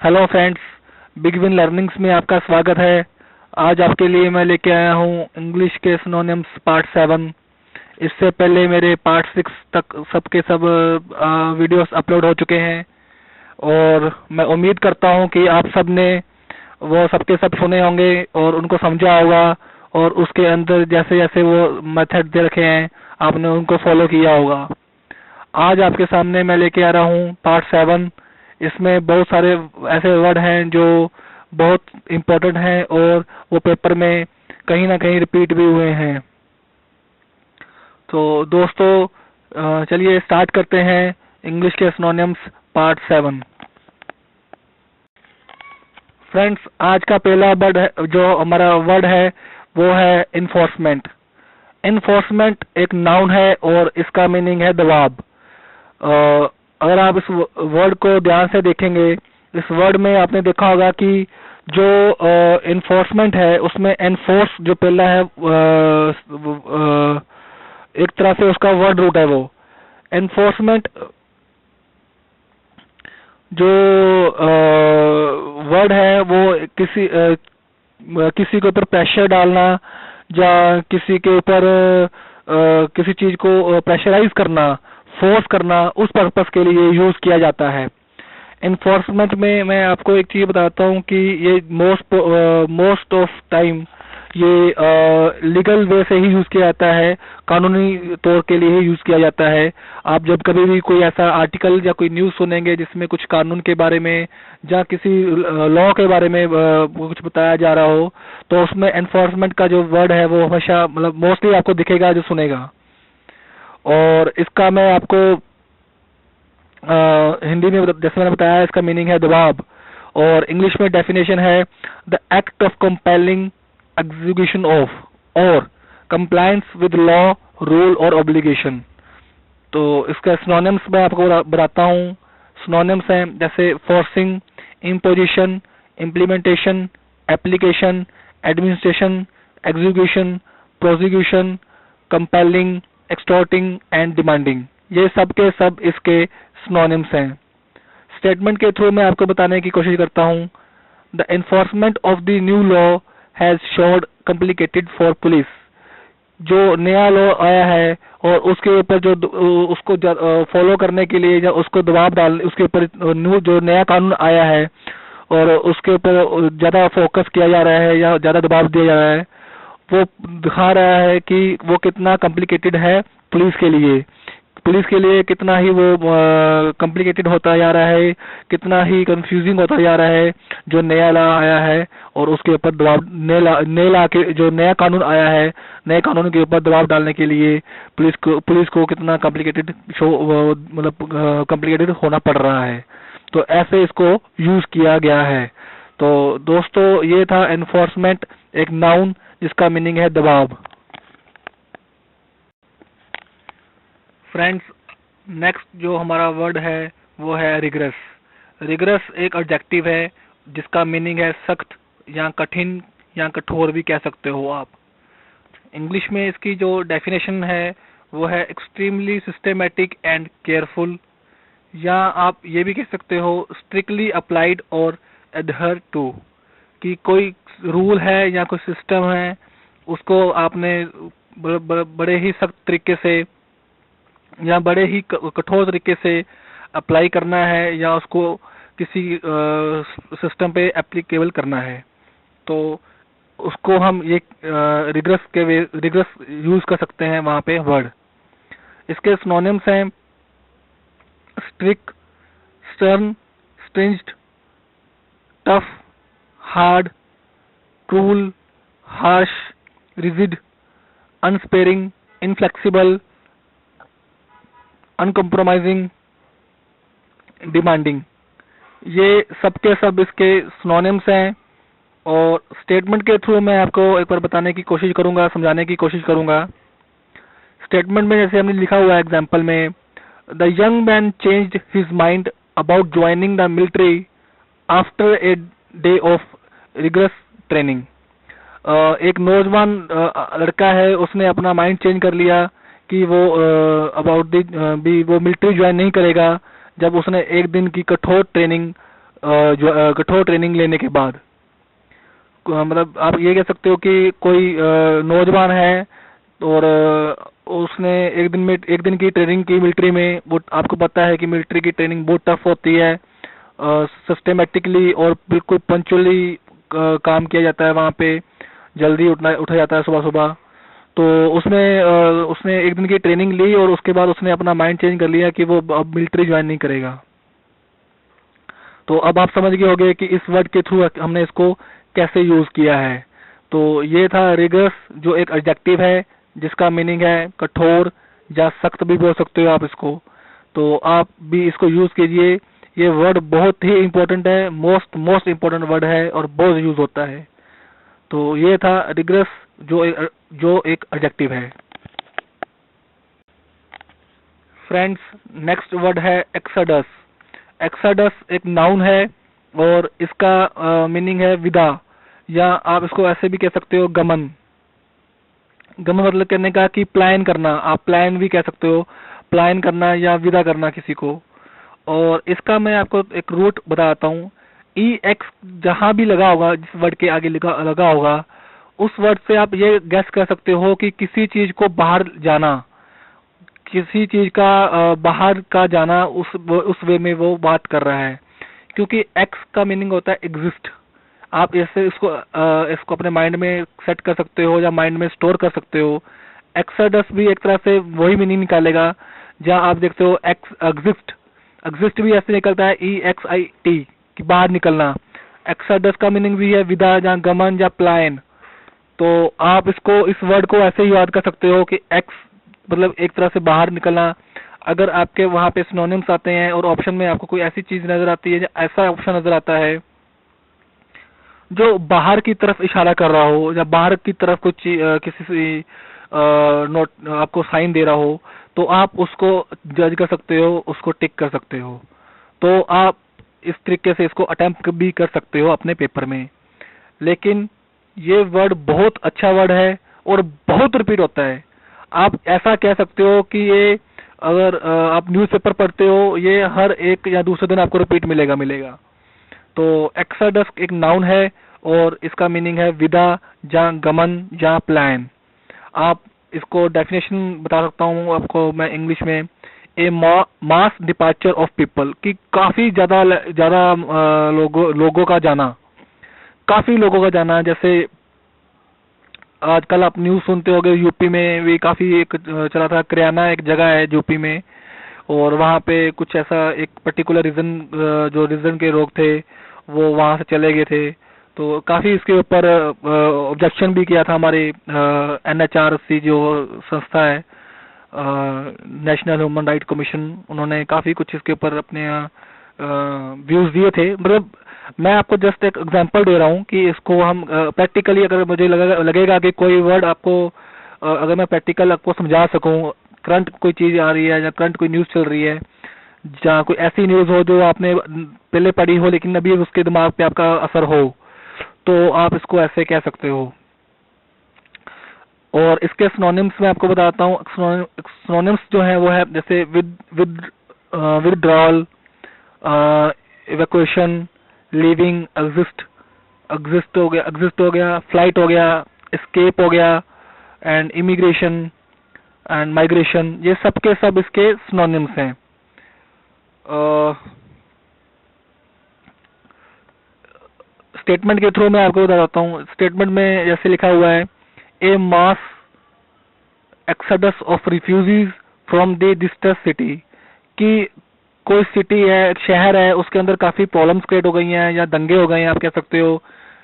Hello friends, big win learnings में आपका स्वागत है। आज आपके लिए मैं लेके आया हूँ इंग्लिश के सिनोनिम्स पार्ट 7। इससे पहले मेरे पार्ट 6 तक सबके सब वीडियोस अपलोड हो चुके हैं और मैं उम्मीद करता हूँ कि आप सब ने वो सबके सब सुने होंगे और उनको समझा होगा और उसके अंदर जैसे जैसे वो मेथड दे रखे हैं आपने उनको फॉलो किया होगा। आज आपके सामने मैं लेके आ रहा हूँ पार्ट 7। इसमें बहुत सारे ऐसे वर्ड हैं जो बहुत इम्पोर्टेंट हैं और वो पेपर में कहीं ना कहीं रिपीट भी हुए हैं। तो दोस्तों चलिए स्टार्ट करते हैं इंग्लिश के सिनोनिम्स पार्ट 7। फ्रेंड्स, आज का पहला वर्ड जो हमारा वर्ड है वो है इन्फोर्समेंट। इन्फोर्समेंट एक नाउन है और इसका मीनिंग है दबाव। अगर आप इस वर्ड को ध्यान से देखेंगे, इस वर्ड में आपने देखा होगा कि जो इन्फोर्समेंट है उसमें एनफोर्स जो पहला है एक तरह से उसका वर्ड रूट है। वो एनफोर्समेंट जो वर्ड है वो किसी के ऊपर प्रेशर डालना या किसी के ऊपर किसी चीज को प्रेशराइज करना, फोर्स करना, उस पर्पस के लिए यूज किया जाता है। इन्फोर्समेंट में मैं आपको एक चीज बताता हूँ कि ये मोस्ट ऑफ टाइम ये लीगल वे से ही यूज किया जाता है, कानूनी तौर के लिए ही यूज किया जाता है। आप जब कभी भी कोई ऐसा आर्टिकल या कोई न्यूज सुनेंगे जिसमें कुछ कानून के बारे में या किसी लॉ के बारे में कुछ बताया जा रहा हो, तो उसमें एनफोर्समेंट का जो वर्ड है वो हमेशा मतलब मोस्टली आपको दिखेगा जो सुनेगा। और इसका मैं आपको हिंदी में जैसे मैंने बताया इसका मीनिंग है दबाव और इंग्लिश में डेफिनेशन है the act of compelling execution of और कंप्लायंस विद लॉ, रूल और ऑब्लिगेशन। तो इसका सिनोनिम्स मैं आपको बताता हूँ। सिनोनिम्स हैं जैसे forcing, imposition, implementation, application, administration, execution, prosecution, compelling, extorting and demanding. ये सब के सब इसके सिनोनिम्स हैं। स्टेटमेंट के थ्रू मैं आपको बताने की कोशिश करता हूँ। The enforcement of the new law has showed complicated for police. जो नया लॉ आया है और उसके ऊपर जो उसको फॉलो करने के लिए या उसको दबाव डालने, उसके ऊपर न्यू जो नया कानून आया है और उसके ऊपर ज्यादा फोकस किया जा रहा है या ज्यादा दबाव दिया जा रहा है, वो दिखा रहा है कि वो कितना कॉम्प्लिकेटेड है पुलिस के लिए। पुलिस के लिए कितना ही वो कॉम्प्लिकेटेड होता जा रहा है, कितना ही कंफ्यूजिंग होता जा रहा है जो नया लॉ आया है और उसके ऊपर दबाव नए के जो नया कानून आया है, नए कानून के ऊपर दबाव डालने के लिए पुलिस को कितना कॉम्प्लिकेटेड मतलब कॉम्प्लिकेटेड होना पड़ रहा है। तो ऐसे इसको यूज किया गया है। तो दोस्तों ये था एनफोर्समेंट, एक नाउन जिसका मीनिंग है दबाव। फ्रेंड्स, नेक्स्ट जो हमारा वर्ड है वो है रिग्रेस। रिग्रेस एक एडजेक्टिव है जिसका मीनिंग है सख्त या कठिन या कठोर भी कह सकते हो आप। इंग्लिश में इसकी जो डेफिनेशन है वो है एक्सट्रीमली सिस्टेमेटिक एंड केयरफुल, या आप ये भी कह सकते हो स्ट्रिक्टली अप्लाइड और एडहर टू, कि कोई रूल है या कोई सिस्टम है उसको आपने बड़े ही सख्त तरीके से या बड़े ही कठोर तरीके से अप्लाई करना है या उसको किसी सिस्टम पे एप्लीकेबल करना है। तो उसको हम ये रिग्रेस यूज कर सकते हैं वहां पे वर्ड। इसके सिनोनिम्स हैं strict, stern, stringent, tough, hard, cruel, harsh, rigid, unsparing, inflexible, uncompromising, demanding. ये सब के सब इसके सिनोनिम्स हैं और स्टेटमेंट के थ्रू मैं आपको एक बार बताने की कोशिश करूंगा, समझाने की कोशिश करूंगा। स्टेटमेंट में जैसे हमने लिखा हुआ है एग्जाम्पल में, the young man changed his mind about joining the military after a day of rigorous training. एक नौजवान लड़का है, उसने अपना माइंड चेंज कर लिया कि वो अबाउट दी वो मिलिट्री ज्वाइन नहीं करेगा जब उसने एक दिन की कठोर ट्रेनिंग जो कठोर ट्रेनिंग लेने के बाद। मतलब आप ये कह सकते हो कि कोई नौजवान है और उसने एक दिन की ट्रेनिंग की मिलिट्री में। वो आपको पता है कि मिलिट्री की ट्रेनिंग बहुत टफ होती है, सिस्टमेटिकली और बिल्कुल पंचुअली काम किया जाता है वहाँ पे, जल्दी उठा जाता है सुबह सुबह। तो उसने एक दिन की ट्रेनिंग ली और उसके बाद उसने अपना माइंड चेंज कर लिया कि वो अब मिलिट्री ज्वाइन नहीं करेगा। तो अब आप समझ गए होंगे कि इस वर्ड के थ्रू हमने इसको कैसे यूज किया है। तो ये था रिगरस, जो एक एडजेक्टिव है जिसका मीनिंग है कठोर या सख्त भी बोल सकते हो आप इसको। तो आप भी इसको यूज कीजिए। ये वर्ड बहुत ही इंपॉर्टेंट है, मोस्ट मोस्ट इंपॉर्टेंट वर्ड है और बहुत यूज होता है। तो ये था रिगरस, जो एक एडजेक्टिव है। फ्रेंड्स, नेक्स्ट वर्ड है एक्सोडस। एक्सोडस एक नाउन है और इसका मीनिंग है विदा, या आप इसको ऐसे भी कह सकते हो गमन। गमन मतलब करने का कि प्लान करना, आप प्लान भी कह सकते हो, प्लान करना या विदा करना किसी को। और इसका मैं आपको एक रूट बताता हूँ। ई एक्स जहां भी लगा होगा, जिस वर्ड के आगे लगा होगा, उस वर्ड से आप ये गैस कर सकते हो कि किसी चीज को बाहर जाना, किसी चीज का बाहर का जाना, उस वे में वो बात कर रहा है। क्योंकि एक्स का मीनिंग होता है एग्जिस्ट। आप ऐसे इसको अपने माइंड में सेट कर सकते हो या माइंड में स्टोर कर सकते हो। एक्सोडस भी एक तरह से वही मीनिंग निकालेगा। जहां आप देखते हो एक्स एग्जिस्ट, एग्जिस्ट भी ऐसे निकलता है EXIT कि बाहर निकलना। एक्सोडस का मीनिंग भी है विदा या गमन या प्लायन। तो आप इस वर्ड को ऐसे ही याद कर सकते हो कि एक्स मतलब एक तरह से बाहर निकलना। अगर आपके वहां पे सिनोनिम्स आते हैं और ऑप्शन में आपको कोई ऐसी चीज नजर आती है या ऐसा ऑप्शन नजर आता है जो बाहर की तरफ इशारा कर रहा हो या बाहर की तरफ कुछ किसी से नोट आपको साइन दे रहा हो, तो आप उसको जज कर सकते हो, उसको टिक कर सकते हो। तो आप इस तरीके से इसको अटेम्प्ट भी कर सकते हो अपने पेपर में। लेकिन ये वर्ड बहुत अच्छा वर्ड है और बहुत रिपीट होता है। आप ऐसा कह सकते हो कि ये अगर आप न्यूज़पेपर पढ़ते हो, ये हर एक या दूसरे दिन आपको रिपीट मिलेगा। तो एक्सोडस एक नाउन है और इसका मीनिंग है विदा या गमन या प्लान। आप इसको डेफिनेशन बता सकता हूँ आपको मैं इंग्लिश में। ए मास डिपार्चर ऑफ पीपल, कि काफी ज्यादा ज्यादा लोगों का जाना, काफी लोगों का जाना। जैसे आजकल आप न्यूज सुनते होंगे, यूपी में भी काफी एक चला था, करियाना एक जगह है यूपी में, और वहाँ पे कुछ ऐसा एक पर्टिकुलर रीजन, जो रीजन के लोग थे वो वहाँ से चले गए थे। तो काफी इसके ऊपर ऑब्जेक्शन भी किया था हमारे NHRC जो संस्था है, नेशनल ह्यूमन राइट कमीशन। उन्होंने काफी कुछ इसके ऊपर अपने व्यूज दिए थे। मतलब मैं आपको जस्ट एक एग्जांपल दे रहा हूँ कि इसको हम प्रैक्टिकली, अगर मुझे लगेगा कि कोई वर्ड आपको अगर मैं प्रैक्टिकल आपको समझा सकूं, करंट कोई चीज आ रही है या करंट कोई न्यूज चल रही है, जहाँ कोई ऐसी न्यूज हो जो आपने पहले पढ़ी हो लेकिन अभी उसके दिमाग पे आपका असर हो, तो आप इसको ऐसे कह सकते हो। और इसके सिनोनिम्स मैं आपको बताता हूँ। सिनोनिम्स जो है वो है जैसे विदड्रॉल, इवैक्यूएशन, लीविंग, एग्जिस्ट हो गया, फ्लाइट हो गया, एस्केप हो गया, एंड इमिग्रेशन एंड माइग्रेशन। ये सब के सब इसके सिनोनिम्स हैं। स्टेटमेंट के थ्रू मैं आपको बताता हूँ। स्टेटमेंट में जैसे लिखा हुआ है, a mass exodus of refugees from the distress city, कि कोई सिटी है, एक शहर है, उसके अंदर काफी प्रॉब्लम्स क्रिएट हो गई हैं या दंगे हो गए हैं आप कह सकते हो,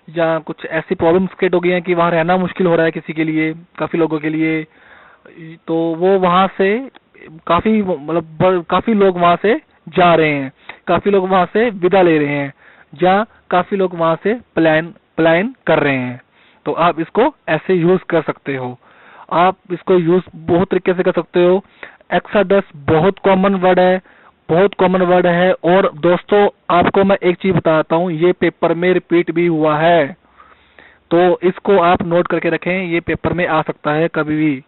या कुछ ऐसी प्रॉब्लम्स क्रिएट हो गई हैं कि वहां रहना मुश्किल हो रहा है किसी के लिए, काफी लोगों के लिए। तो वो वहां से काफी मतलब काफी लोग वहां से जा रहे हैं, काफी लोग वहां से विदा ले रहे हैं, या काफी लोग वहां से पलायन कर रहे हैं। तो आप इसको ऐसे यूज कर सकते हो। आप इसको यूज बहुत तरीके से कर सकते हो। एक्सोडस बहुत कॉमन वर्ड है, बहुत कॉमन वर्ड है। और दोस्तों आपको मैं एक चीज बताता हूँ, ये पेपर में रिपीट भी हुआ है, तो इसको आप नोट करके रखें, ये पेपर में आ सकता है कभी भी।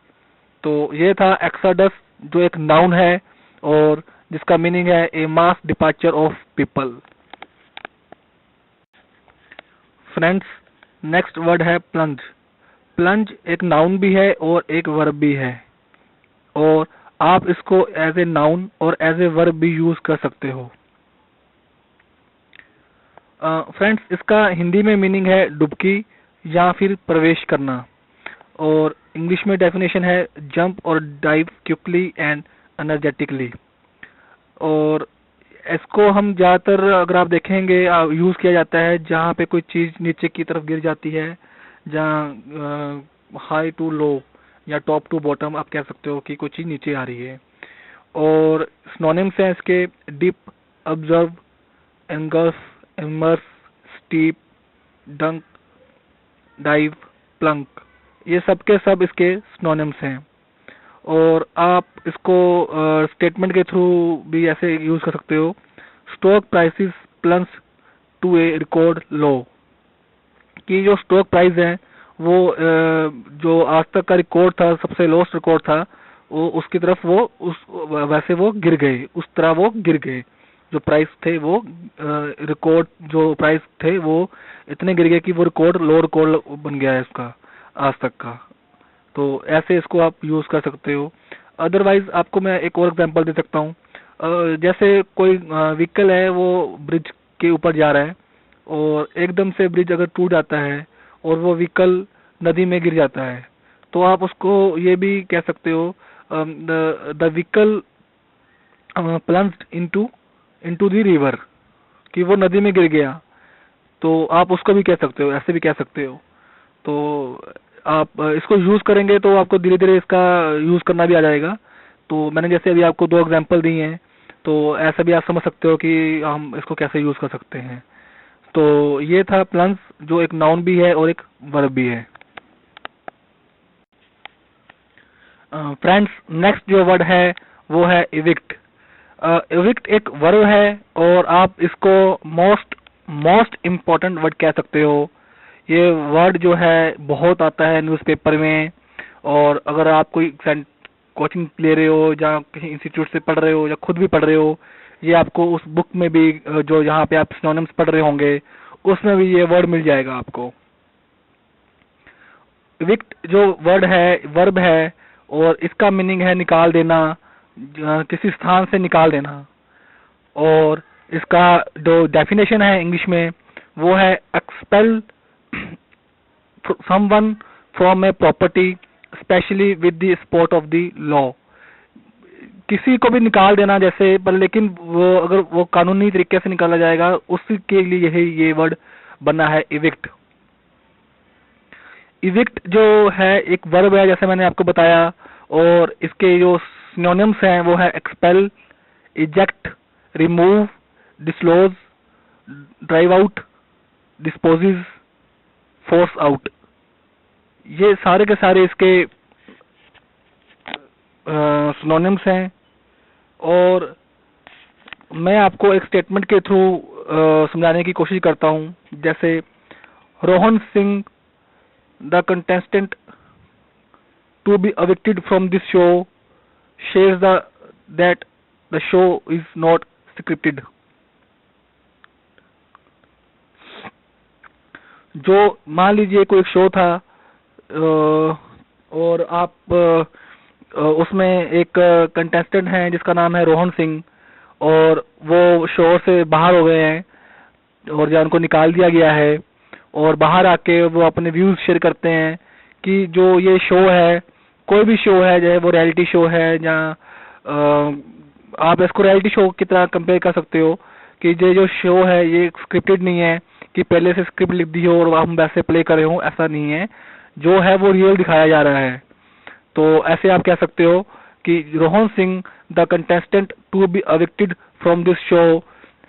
तो ये था एक्सोडस, जो एक नाउन है और जिसका मीनिंग है a mass departure of people. Friends, next word है प्लंज। प्लंज एक नाउन भी है और एक वर्ब भी है, और आप इसको एज ए नाउन और एज ए वर्ब भी यूज कर सकते हो। फ्रेंड्स, इसका हिंदी में मीनिंग है डुबकी या फिर प्रवेश करना, और इंग्लिश में डेफिनेशन है जंप और डाइव क्विकली एंड एनर्जेटिकली। और इसको हम ज़्यादातर अगर आप देखेंगे यूज़ किया जाता है जहाँ पे कोई चीज़ नीचे की तरफ गिर जाती है, जहाँ हाई टू लो या टॉप टू बॉटम आप कह सकते हो कि कोई चीज़ नीचे आ रही है। और सिनोनिम्स हैं इसके dip, observe, engulf, immerse, steep, dunk, dive, plunk, ये सब के सब इसके सिनोनिम्स हैं। और आप इसको स्टेटमेंट के थ्रू भी ऐसे यूज कर सकते हो, स्टॉक प्राइसेस प्लस टू ए रिकॉर्ड लो, कि जो स्टॉक प्राइस है वो जो आज तक का रिकॉर्ड था, सबसे लोएस्ट रिकॉर्ड था, वो उसकी तरफ वो उस वैसे वो गिर गए, उस तरह वो गिर गए। जो प्राइस थे वो रिकॉर्ड जो प्राइस थे वो इतने गिर गए कि वो रिकॉर्ड लो रिकॉर्ड बन गया है उसका आज तक का। तो ऐसे इसको आप यूज कर सकते हो। अदरवाइज आपको मैं एक और एग्जांपल दे सकता हूँ। जैसे कोई व्हीकल है वो ब्रिज के ऊपर जा रहा है, और एकदम से ब्रिज अगर टूट जाता है और वो व्हीकल नदी में गिर जाता है, तो आप उसको ये भी कह सकते हो the vehicle plunged into into the river, कि वो नदी में गिर गया। तो आप उसको भी कह सकते हो, ऐसे भी कह सकते हो। तो आप इसको यूज करेंगे तो आपको धीरे धीरे इसका यूज करना भी आ जाएगा। तो मैंने जैसे अभी आपको दो एग्जांपल दिए हैं, तो ऐसा भी आप समझ सकते हो कि हम इसको कैसे यूज कर सकते हैं। तो ये था प्लंज, जो एक नाउन भी है और एक वर्ब भी है। फ्रेंड्स, नेक्स्ट जो वर्ड है वो है इविक्ट। इविक्ट एक वर्ब है, और आप इसको मोस्ट मोस्ट इम्पोर्टेंट वर्ड कह सकते हो। ये वर्ड जो है बहुत आता है न्यूज़पेपर में, और अगर आप कोई कोचिंग ले रहे हो या किसी इंस्टीट्यूट से पढ़ रहे हो या खुद भी पढ़ रहे हो, ये आपको उस बुक में भी जो यहाँ पे आप सिनोनिम्स पढ़ रहे होंगे उसमें भी ये वर्ड मिल जाएगा आपको। विक्ट जो वर्ड है वर्ब है, और इसका मीनिंग है निकाल देना, किसी स्थान से निकाल देना। और इसका जो डेफिनेशन है इंग्लिश में वो है expel someone from a property especially with the support of the law, किसी को भी निकाल देना जैसे, पर लेकिन वो अगर वो कानूनी तरीके से निकाला जाएगा उसी के लिए यही ये वर्ड बना है इविक्ट। इविक्ट जो है एक वर्ब है जैसे मैंने आपको बताया, और इसके जो सिनोनिम्स हैं वो है expel, eject, remove, dislodge, drive out, dispossess, force out. ये सारे के सारे इसके सिनोनिम्स हैं। और मैं आपको एक स्टेटमेंट के थ्रू समझाने की कोशिश करता हूं। जैसे Rohan Singh the contestant to be evicted from this show shares the that the show is not scripted. जो मान लीजिए कोई शो था, और आप उसमें एक कंटेस्टेंट हैं जिसका नाम है रोहन सिंह, और वो शो से बाहर हो गए हैं और या उनको निकाल दिया गया है, और बाहर आके वो अपने व्यूज शेयर करते हैं कि जो ये शो है, कोई भी शो है, चाहे वो रियलिटी शो है या आप इसको रियलिटी शो की तरह कंपेयर कर सकते हो कि ये जो शो है ये स्क्रिप्टेड नहीं है कि पहले से स्क्रिप्ट लिख दी हो और हम वैसे प्ले कर रहे हो, ऐसा नहीं है। जो है वो रियल दिखाया जा रहा है। तो ऐसे आप कह सकते हो कि Rohan Singh the contestant to be evicted from this show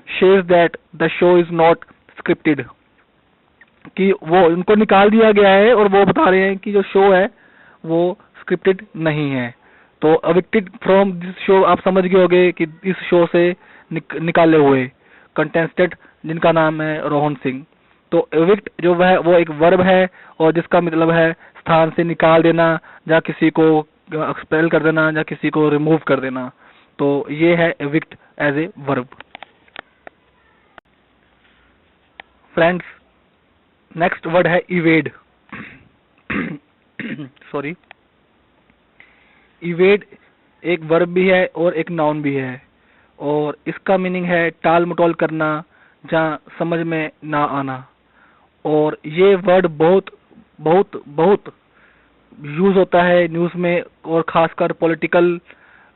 shares that the show is not scripted, कि वो उनको निकाल दिया गया है और वो बता रहे हैं कि जो शो है वो स्क्रिप्टेड नहीं है। तो evicted फ्रॉम दिस शो आप समझ गए होंगे कि इस शो से निकाले हुए कंटेस्टेंट जिनका नाम है रोहन सिंह। तो evict जो वह वो एक वर्ब है, और जिसका मतलब है स्थान से निकाल देना, या किसी को एक्सपेल कर देना, या किसी को रिमूव कर देना। तो ये है evict as a verb. Friends, next word है इवेड। सॉरी। इवेड एक वर्ब भी है और एक नाउन भी है, और इसका मीनिंग है टाल मटोल करना या समझ में ना आना। और ये वर्ड बहुत बहुत बहुत यूज होता है न्यूज में, और खासकर पॉलिटिकल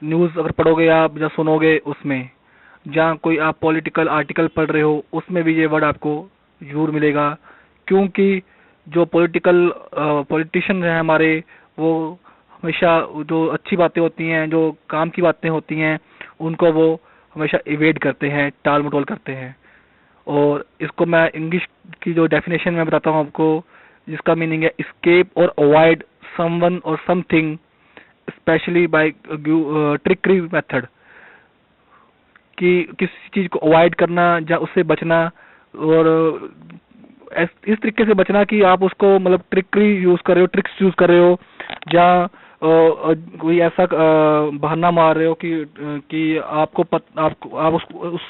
न्यूज अगर पढ़ोगे आप या सुनोगे उसमें, जहाँ कोई आप पॉलिटिकल आर्टिकल पढ़ रहे हो उसमें भी ये वर्ड आपको जरूर मिलेगा। क्योंकि जो पॉलिटिशियन है हमारे, वो हमेशा जो अच्छी बातें होती हैं, जो काम की बातें होती हैं, उनको वो हमेशा इवेड करते हैं, टाल मटोल करते हैं। और इसको मैं इंग्लिश की जो डेफिनेशन में बताता हूँ आपको, जिसका मीनिंग है escape और अवॉइड समवन और something specially by trickery method. कि किसी चीज को अवॉइड करना या उससे बचना, और इस तरीके से बचना कि आप उसको मतलब ट्रिकरी यूज कर रहे हो, ट्रिक्स यूज कर रहे हो, या कोई ऐसा बहाना मार रहे हो कि आप उस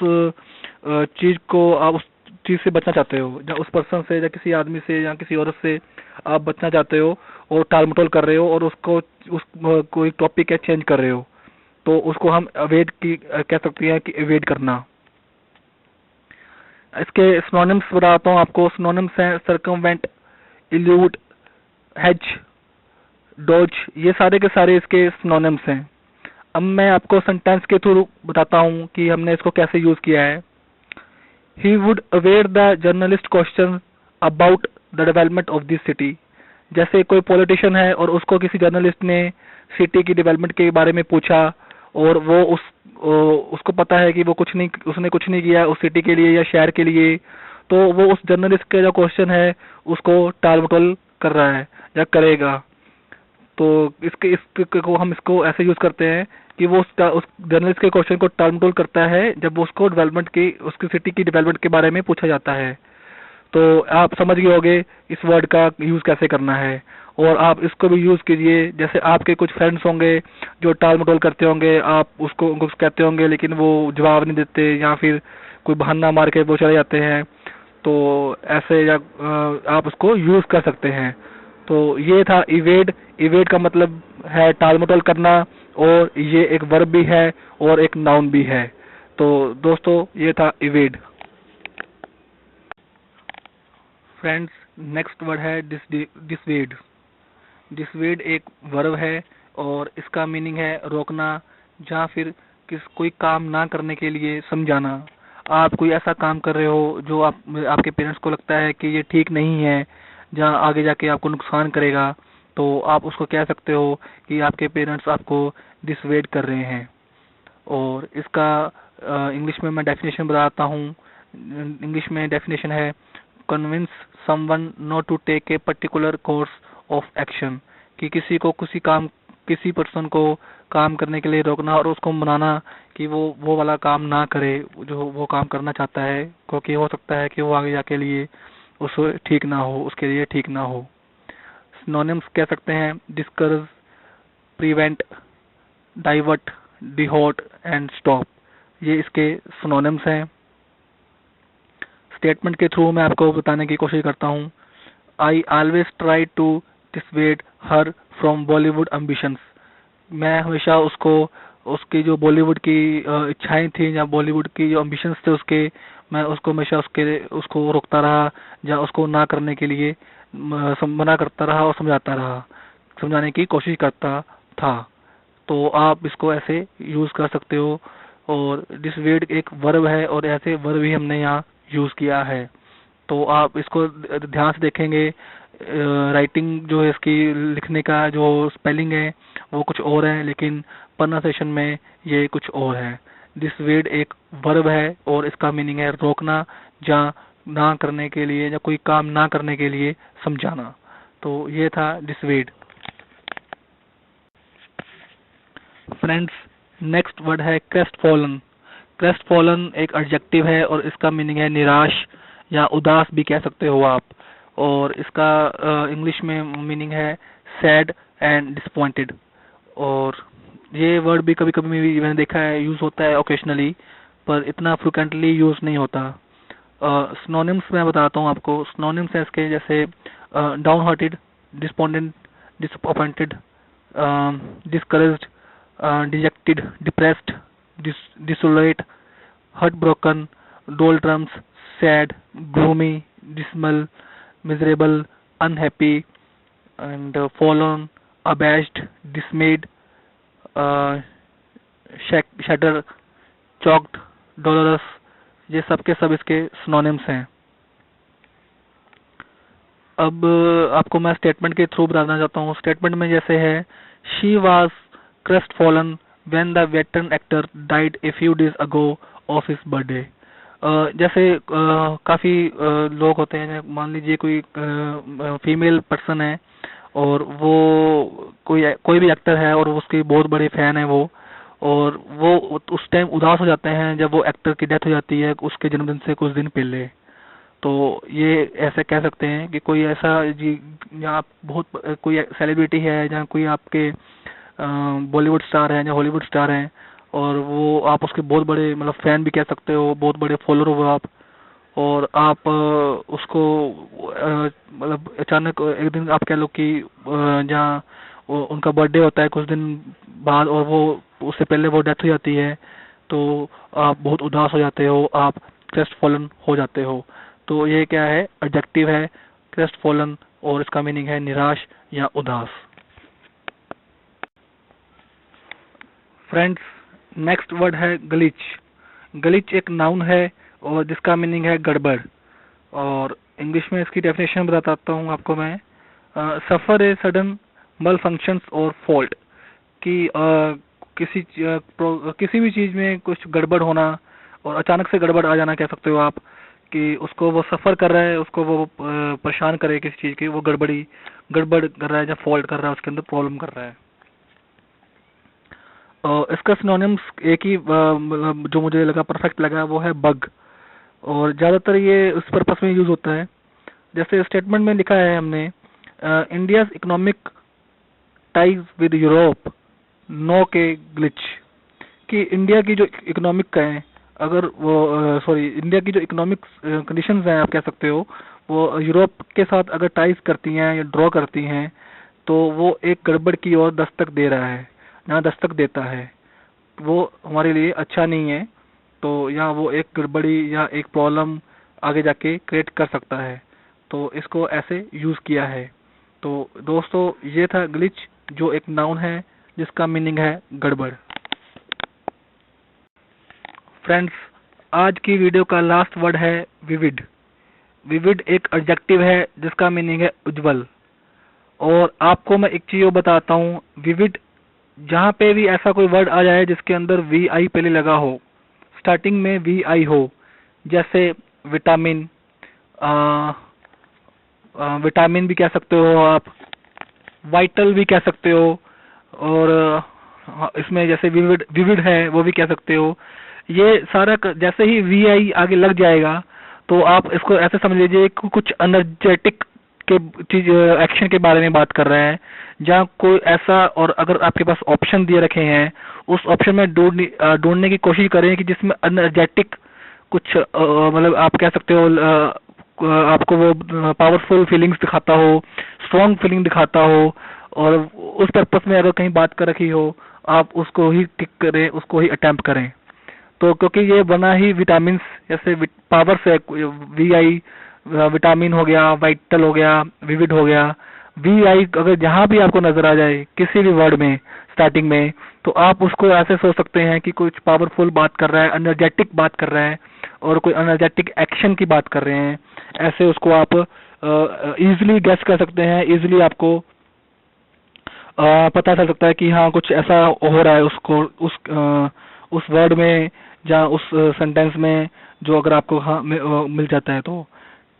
चीज को आप उस चीज से बचना चाहते हो, या उस पर्सन से या किसी आदमी से या किसी औरत से आप बचना चाहते हो, और टाल मटोल कर रहे हो, और उसको कोई टॉपिक है चेंज कर रहे हो, तो उसको हम अवॉइड की कह सकते हैं कि अवॉइड करना। इसके सिनोनिम्स बताता हूँ आपको। सिनोनिम्स हैं सर्कमवेंट, इल्यूड, हेज, डॉज, ये सारे के सारे इसके सिनोनिम्स हैं। अब मैं आपको सेंटेंस के थ्रू बताता हूँ कि हमने इसको कैसे यूज किया है। He would aware the journalist question about the development of this city. जैसे कोई पॉलिटिशियन है और उसको किसी जर्नलिस्ट ने सिटी की डेवलपमेंट के बारे में पूछा, और वो उसको पता है कि उसने कुछ नहीं किया उस सिटी के लिए या शहर के लिए, तो वो उस जर्नलिस्ट का जो क्वेश्चन है उसको टाल मटोल कर रहा है या करेगा। तो इसके को हम इसको ऐसे यूज करते हैं कि वो उस जर्नलिस्ट के क्वेश्चन को टाल मटोल करता है जब उसको उसकी सिटी की डेवलपमेंट के बारे में पूछा जाता है। तो आप समझ गए होंगे इस वर्ड का यूज कैसे करना है, और आप इसको भी यूज कीजिए। जैसे आपके कुछ फ्रेंड्स होंगे जो टाल मटोल करते होंगे, आप उनको कहते होंगे लेकिन वो जवाब नहीं देते, या फिर कोई बहाना मार के वो चले जाते हैं, तो ऐसे या आप उसको यूज कर सकते हैं। तो ये था इवेड। इवेड का मतलब है टाल मटोल करना, और ये एक वर्ब भी है और एक नाउन भी है। तो दोस्तों ये था इवेड। फ्रेंड्स, नेक्स्ट वर्ड है डिसवेड। डिसवेड एक वर्ब है, और इसका मीनिंग है रोकना, या फिर कोई काम ना करने के लिए समझाना। आप कोई ऐसा काम कर रहे हो जो आपके पेरेंट्स को लगता है कि ये ठीक नहीं है, जहाँ आगे जाके आपको नुकसान करेगा, तो आप उसको कह सकते हो कि आपके पेरेंट्स आपको डिसवेड कर रहे हैं। और इसका इंग्लिश में मैं डेफिनेशन बताता हूँ। इंग्लिश में डेफिनेशन है convince someone not to take a particular course of action. कि किसी पर्सन को काम करने के लिए रोकना और उसको मनाना कि वो वाला काम ना करे जो वो काम करना चाहता है, क्योंकि हो सकता है कि वो आगे जाके लिए उसको ठीक ना हो, उसके लिए ठीक ना हो। सिनोनिम्स कह सकते हैं डिस्करेज, प्रिवेंट, डाइवर्ट, डिहोट एंड स्टॉप। ये इसके सिनोनिम्स हैं। स्टेटमेंट के थ्रू मैं आपको बताने की कोशिश करता हूँ। I always try to dissuade her from Bollywood ambitions. मैं हमेशा उसको उसकी जो बॉलीवुड की इच्छाएं थी या बॉलीवुड की जो एम्बिशंस थे उसके, मैं उसको हमेशा उसको रोकता रहा, या उसको ना करने के लिए मना करता रहा और समझाने की कोशिश करता था। तो आप इसको ऐसे यूज कर सकते हो। और डिसवेड एक वर्ब है, और ऐसे वर्ब ही हमने यहाँ यूज किया है। तो आप इसको ध्यान से देखेंगे। राइटिंग जो है इसकी, लिखने का जो स्पेलिंग है वो कुछ और है, लेकिन प्रोनाउंसिएशन में ये कुछ और है। डिसवेड एक वर्ब है, और इसका मीनिंग है रोकना, या ना करने के लिए, या कोई काम ना करने के लिए समझाना। तो ये था डिसवेड। फ्रेंड्स, नेक्स्ट वर्ड है क्रेस्टफॉलन। क्रेस्टफॉलन एक एडजेक्टिव है, और इसका मीनिंग है निराश या उदास भी कह सकते हो आप। और इसका इंग्लिश में मीनिंग है सैड एंड डिसअपॉइंटेड। और ये वर्ड भी कभी कभी मैंने देखा है यूज होता है ओकेशनली, पर इतना फ्रिक्वेंटली यूज नहीं होता। सिनोनिम्स मैं बताता हूँ आपको। सिनोनिम्स है इसके, जैसे downhearted, despondent, disappointed, discouraged, dejected, depressed, desolate, heartbroken, doldrums, sad, gloomy, dismal, miserable, unhappy and fallen, abashed, dismayed, shatter, choked, dolorous, ये सब के सब इसके सिनोनिम्स हैं। अब आपको मैं स्टेटमेंट के थ्रू बताना चाहता हूँ। स्टेटमेंट में जैसे है, she was crest fallen when the veteran actor died a few days ago of his birthday. जैसे काफी लोग होते हैं, मान लीजिए कोई फीमेल पर्सन है और वो कोई कोई भी एक्टर है और उसके बहुत बड़े फैन है वो, और वो उस टाइम उदास हो जाते हैं जब वो एक्टर की डेथ हो जाती है उसके जन्मदिन से कुछ दिन पहले। तो ये ऐसे कह सकते हैं कि कोई ऐसा जी, या आप बहुत कोई सेलिब्रिटी है या कोई आपके बॉलीवुड स्टार है या हॉलीवुड स्टार है, और वो आप उसके बहुत बड़े मतलब फैन भी कह सकते हो, बहुत बड़े फॉलोअर हो आप, और आप उसको मतलब अचानक एक दिन आप कह लो कि जहाँ उनका बर्थडे होता है कुछ दिन बाद और वो उससे पहले वो डेथ हो जाती है, तो आप बहुत उदास हो जाते हो, आप क्रेस्ट फॉलन हो जाते हो। तो ये क्या है, एडजेक्टिव है क्रेस्ट फॉलन, और इसका मीनिंग है निराश या उदास। फ्रेंड्स, नेक्स्ट वर्ड है गलिच। गलिच एक नाउन है और जिसका मीनिंग है गड़बड़, और इंग्लिश में इसकी डेफिनेशन बताता हूँ आपको मैं। सफर ए सडन मल फंक्शंस और फॉल्ट, कि किसी भी चीज में कुछ गड़बड़ होना और अचानक से गड़बड़ आ जाना कह सकते हो आप, कि उसको वो सफर कर रहा है, उसको वो परेशान करे किसी चीज की, वो गड़बड़ कर रहा है या फॉल्ट कर रहा है, उसके अंदर प्रॉब्लम कर रहा है। इसका सिनोनिम्स एक ही मतलब जो मुझे लगा परफेक्ट लगा वो है बग, और ज्यादातर ये उस पर्पस में यूज होता है। जैसे स्टेटमेंट में लिखा है हमने, India's economic ties with Europe no के ग्लिच, कि इंडिया की जो इकोनॉमिक का है, अगर वो सॉरी इंडिया की जो इकोनॉमिक कंडीशंस हैं आप कह सकते हो, वो यूरोप के साथ अगर टाइज करती हैं या ड्रॉ करती हैं, तो वो एक गड़बड़ की ओर दस्तक दे रहा है, ना दस्तक देता है, वो हमारे लिए अच्छा नहीं है। तो या वो एक गड़बड़ी या एक प्रॉब्लम आगे जाके क्रिएट कर सकता है, तो इसको ऐसे यूज किया है। तो दोस्तों, ये था ग्लिच, जो एक नाउन है जिसका मीनिंग है गड़बड़। फ्रेंड्स, आज की वीडियो का लास्ट वर्ड है विविड। विविड एक एडजेक्टिव है जिसका मीनिंग है उज्जवल, और आपको मैं एक चीज और बताता हूँ, विविड जहाँ पे भी ऐसा कोई वर्ड आ जाए जिसके अंदर वी आई पहले लगा हो, स्टार्टिंग में वी आई हो, जैसे विटामिन, विटामिन भी कह सकते हो आप, वाइटल भी कह सकते हो, और इसमें जैसे विविड विविड है वो भी कह सकते हो। ये सारा जैसे ही वी आई आगे लग जाएगा, तो आप इसको ऐसे समझ लीजिए कि कुछ एनर्जेटिक के चीज एक्शन के बारे में बात कर रहे हैं, जहाँ कोई ऐसा, और अगर आपके पास ऑप्शन दिए रखे हैं उस ऑप्शन में ढूंढने की कोशिश करें कि जिसमें एनर्जेटिक कुछ मतलब आप कह सकते हो आपको वो पावरफुल फीलिंग्स दिखाता हो, स्ट्रॉन्ग फीलिंग दिखाता हो, और उस पर्पस में अगर कहीं बात कर रखी हो, आप उसको ही टिक करें, उसको ही अटेम्प्ट करें। तो क्योंकि ये बना ही विटामिन, जैसे पावर से, वी आई विटामिन हो गया, वाइटल हो गया, विविड हो गया, वी आई अगर जहां भी आपको नजर आ जाए किसी भी वर्ड में स्टार्टिंग में, तो आप उसको ऐसे सोच सकते हैं कि कुछ पावरफुल बात कर रहा है, एनर्जेटिक बात कर रहा है, और कोई एनर्जेटिक एक्शन की बात कर रहे हैं। ऐसे उसको आप इजीली गेस कर सकते हैं, इजीली आपको पता चल सकता है कि हाँ कुछ ऐसा हो रहा है उसको उस वर्ड में या उस सेंटेंस में, जो अगर आपको हाँ मिल जाता है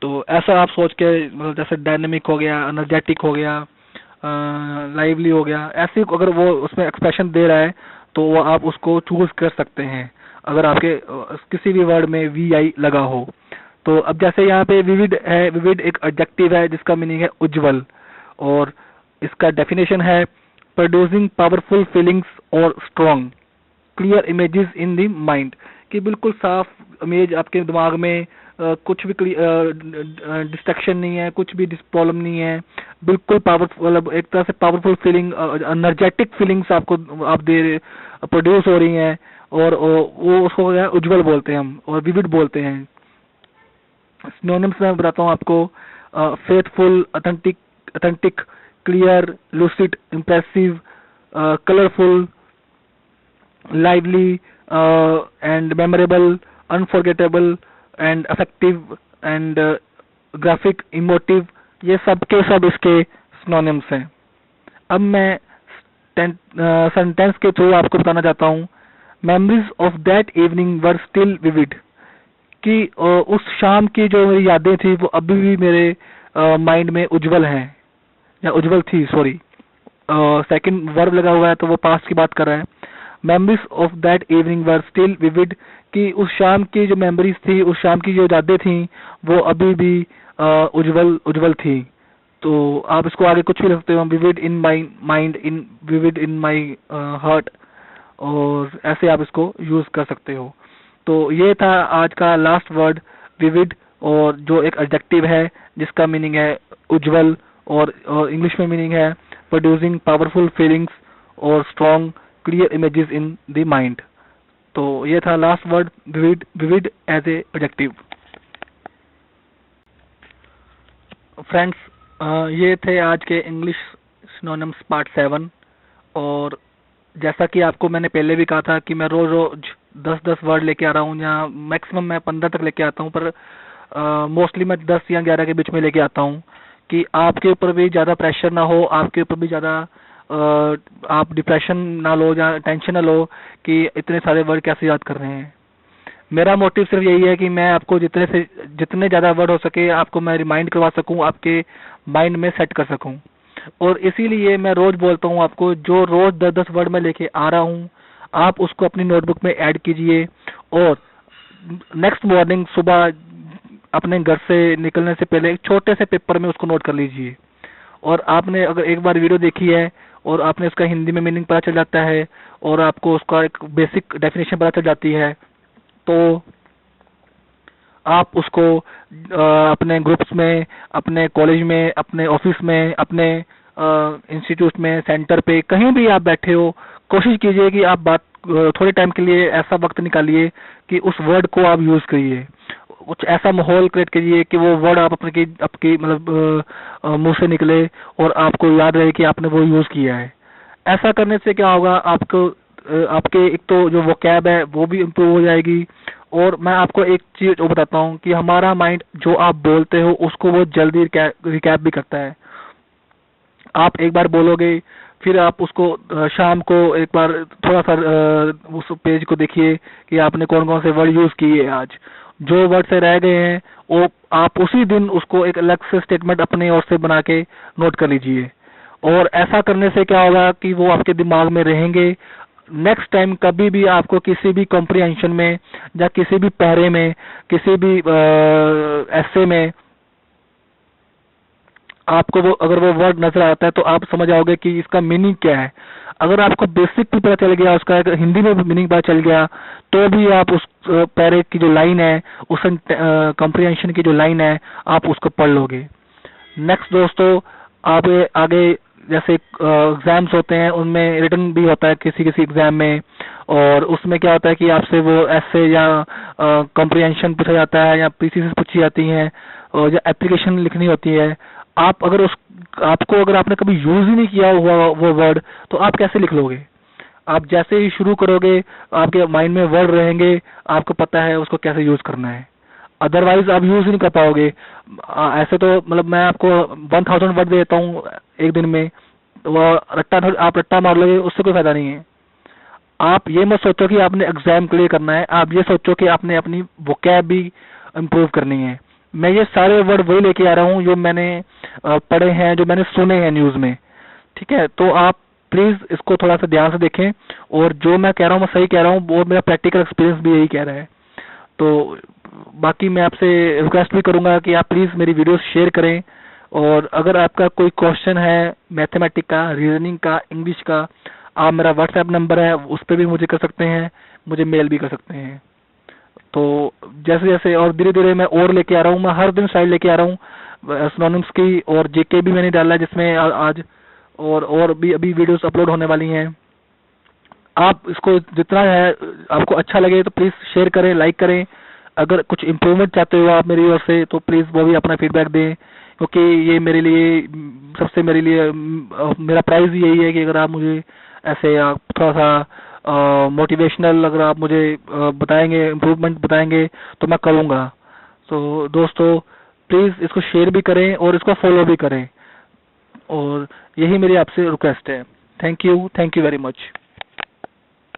तो ऐसा आप सोच के, मतलब जैसे डायनेमिक हो गया, एनर्जेटिक हो गया, लाइवली हो गया, ऐसे अगर वो उसमें एक्सप्रेशन दे रहा है तो वो आप उसको चूज कर सकते हैं अगर आपके किसी भी वर्ड में वी आई लगा हो। तो अब जैसे यहाँ पे विविड है, विविड एक एडजेक्टिव है जिसका मीनिंग है उज्जवल, और इसका डेफिनेशन है प्रोड्यूसिंग पावरफुल फीलिंग्स और strong clear images in the mind, कि बिल्कुल साफ इमेज आपके दिमाग में कुछ भी डिस्ट्रैक्शन नहीं है, कुछ भी प्रॉब्लम नहीं है, बिल्कुल पावरफुल, मतलब एक तरह से पावरफुल फीलिंग, एनर्जेटिक फीलिंग्स आपको आप दे प्रोड्यूस हो रही हैं। और वो उसको क्या है, उज्जवल बोलते हैं हम, और विविड बोलते हैं। सिनोनिम्स में बताता हूँ आपको: faithful, authentic, clear, lucid, impressive, colourful, lively, and memorable, unforgettable, and effective, and graphic, emotive, ये सब के सब इसके सिनोनिम्स हैं। अब मैं सेंटेंस के थ्रू आपको बताना चाहता हूँ: memories of that evening were still vivid, कि उस शाम की जो मेरी यादें थी वो अभी भी मेरे माइंड में उज्जवल हैं, या उज्जवल थी, सॉरी, सेकंड वर्ब लगा हुआ है तो वो पास्ट की बात कर रहा है। Memories of that evening were still vivid, कि उस शाम की जो मेमोरीज थी, उस शाम की जो यादें थी, वो अभी भी उज्जवल उज्जवल थी। तो आप इसको आगे कुछ भी लिख सकते हो: vivid in my mind, in vivid in my heart, और ऐसे आप इसको यूज कर सकते हो। तो ये था आज का लास्ट वर्ड, विविड, और जो एक एडजेक्टिव है जिसका मीनिंग है उज्जवल, और इंग्लिश में मीनिंग है प्रोड्यूसिंग पावरफुल फीलिंग्स और strong clear images in the mind. तो ये था last word, vivid, vivid as a adjective. Friends, ये थे आज के इंग्लिश सिनोनिम्स पार्ट 7। और जैसा कि आपको मैंने पहले भी कहा था कि मैं रोज रोज 10-10 वर्ड लेके आ रहा हूँ, या मैक्सिमम मैं 15 तक लेके आता हूँ, पर मोस्टली मैं 10 या 11 के बीच में लेके आता हूँ, कि आपके ऊपर भी ज़्यादा प्रेशर ना हो, आपके ऊपर भी ज़्यादा आप डिप्रेशन ना लो या टेंशन ना लो कि इतने सारे वर्ड कैसे याद कर रहे हैं। मेरा मोटिव सिर्फ यही है कि मैं आपको जितने ज़्यादा वर्ड हो सके आपको मैं रिमाइंड करवा सकूं, आपके माइंड में सेट कर सकूं। और इसीलिए मैं रोज बोलता हूं आपको, जो रोज 10-10 वर्ड में लेके आ रहा हूं, आप उसको अपनी नोटबुक में ऐड कीजिए, और नेक्स्ट मॉर्निंग सुबह अपने घर से निकलने से पहले एक छोटे से पेपर में उसको नोट कर लीजिए। और आपने अगर एक बार वीडियो देखी है और आपने उसका हिंदी में मीनिंग पता चल जाता है, और आपको उसका एक बेसिक डेफिनेशन पता चल जाती है, तो आप उसको अपने ग्रुप्स में, अपने कॉलेज में, अपने ऑफिस में, अपने इंस्टीट्यूट में, सेंटर पे, कहीं भी आप बैठे हो, कोशिश कीजिए कि आप बात थोड़े टाइम के लिए ऐसा वक्त निकालिए कि उस वर्ड को आप यूज करिए। कुछ ऐसा माहौल क्रिएट करिए कि वो वर्ड आप आपकी मतलब मुंह से निकले और आपको याद रहे कि आपने वो यूज किया है। ऐसा करने से क्या होगा, आपको आपके एक तो जो वोकैब है वो भी इम्प्रूव हो जाएगी। और मैं आपको एक चीज और बताता हूँ कि हमारा माइंड जो आप बोलते हो उसको वो जल्दी रिकैप भी करता है। आप एक बार बोलोगे, फिर आप उसको शाम को एक बार थोड़ा सा उस पेज को देखिए कि आपने कौन कौन से वर्ड यूज किए आज, जो वर्ड से रह गए हैं वो आप उसी दिन उसको एक अलग से स्टेटमेंट अपने ओर से बना के नोट कर लीजिए। और ऐसा करने से क्या होगा कि वो आपके दिमाग में रहेंगे। नेक्स्ट टाइम कभी भी आपको किसी भी कॉम्प्रिहेंशन में या किसी भी पैरे में, किसी भी ऐसे में आपको वो अगर वो वर्ड नजर आता है तो आप समझ आओगे कि इसका मीनिंग क्या है। अगर आपको बेसिक भी पता चल गया उसका, अगर हिंदी में भी मीनिंग पता चल गया, तो भी आप उस पैरे की जो लाइन है, उस कॉम्प्रिहेंशन की जो लाइन है, आप उसको पढ़ लोगे। नेक्स्ट दोस्तों, आप आगे जैसे एग्जाम्स होते हैं उनमें रिटन भी होता है किसी किसी एग्जाम में, और उसमें क्या होता है कि आपसे वो ऐसे या कॉम्प्रिहेंशन पूछा जाता है या पीसीएस पूछी जाती हैं, और या एप्लीकेशन लिखनी होती है। आप अगर उस आपको अगर आपने कभी यूज ही नहीं किया हुआ वो वर्ड, तो आप कैसे लिख लोगे? आप जैसे ही शुरू करोगे आपके माइंड में वर्ड रहेंगे, आपको पता है उसको कैसे यूज करना है, अदरवाइज आप यूज ही नहीं कर पाओगे। ऐसे तो मतलब मैं आपको 1000 वर्ड देता हूँ एक दिन में, वो आप रट्टा मार लोगे, उससे कोई फायदा नहीं है। आप ये मत सोचो कि आपने एग्जाम क्लियर करना है, आप ये सोचो कि आपने अपनी वोकैब भी इम्प्रूव करनी है। मैं ये सारे वर्ड वही लेके आ रहा हूँ जो मैंने पढ़े हैं, जो मैंने सुने हैं न्यूज में, ठीक है? तो आप प्लीज इसको थोड़ा सा ध्यान से देखें, और जो मैं कह रहा हूँ मैं सही कह रहा हूँ, वो मेरा प्रैक्टिकल एक्सपीरियंस भी यही कह रहा है। तो बाकी मैं आपसे रिक्वेस्ट भी करूंगा कि आप प्लीज मेरी वीडियोस शेयर करें, और अगर आपका कोई क्वेश्चन है मैथमेटिक का, रीजनिंग का, इंग्लिश का, आप मेरा व्हाट्सएप नंबर है उस पर भी मुझे कर सकते हैं, मुझे मेल भी कर सकते हैं। तो तो जैसे जैसे और धीरे धीरे मैं और लेके आ रहा हूँ, मैं हर दिन स्लाइड लेके आ रहा हूँ सिनोनिम्स की, और जेके भी मैंने डाला है जिसमें आज और भी अभी वीडियोस अपलोड होने वाली हैं। आप इसको जितना है आपको अच्छा लगे तो प्लीज़ शेयर करें, लाइक करें। अगर कुछ इम्प्रूवमेंट चाहते हो आप मेरी ओर से तो प्लीज़ वो भी अपना फीडबैक दें, क्योंकि ये मेरे लिए सबसे मेरे लिए मेरा प्राइज़ यही है कि अगर आप मुझे ऐसे थोड़ा सा मोटिवेशनल अगर आप मुझे बताएंगे, इम्प्रूवमेंट बताएंगे तो मैं करूँगा। तो दोस्तों प्लीज़ इसको शेयर भी करें और इसको फॉलो भी करें, और यही मेरी आपसे रिक्वेस्ट है। Thank you very much.